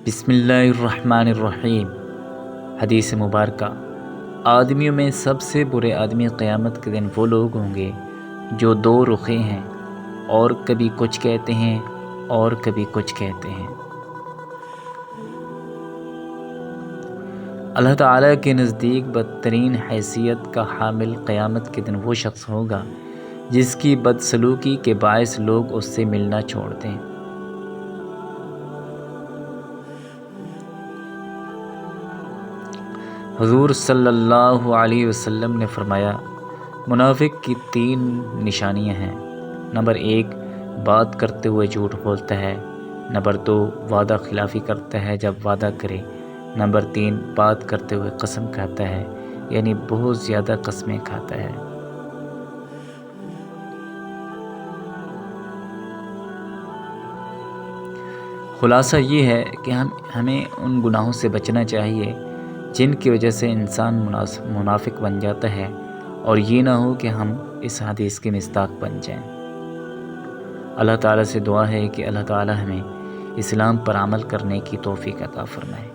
بسم اللہ الرحمن الرحیم۔ حدیث مبارکہ: آدمیوں میں سب سے برے آدمی قیامت کے دن وہ لوگ ہوں گے جو دو رخے ہیں، اور کبھی کچھ کہتے ہیں اور کبھی کچھ کہتے ہیں۔ اللہ تعالیٰ کے نزدیک بدترین حیثیت کا حامل قیامت کے دن وہ شخص ہوگا جس کی بدسلوکی کے باعث لوگ اس سے ملنا چھوڑ دیں۔ حضور صلی اللہ علیہ وسلم نے فرمایا، منافق کی 3 نشانیاں ہیں۔ نمبر 1، بات کرتے ہوئے جھوٹ بولتا ہے۔ نمبر 2، وعدہ خلافی کرتا ہے جب وعدہ کرے۔ نمبر 3، بات کرتے ہوئے قسم کھاتا ہے، یعنی بہت زیادہ قسمیں کھاتا ہے۔ خلاصہ یہ ہے کہ ہمیں ان گناہوں سے بچنا چاہیے جن کی وجہ سے انسان منافق بن جاتا ہے، اور یہ نہ ہو کہ ہم اس حدیث کے مصداق بن جائیں۔ اللہ تعالیٰ سے دعا ہے کہ اللہ تعالیٰ ہمیں اسلام پر عمل کرنے کی توفیق عطا فرمائے۔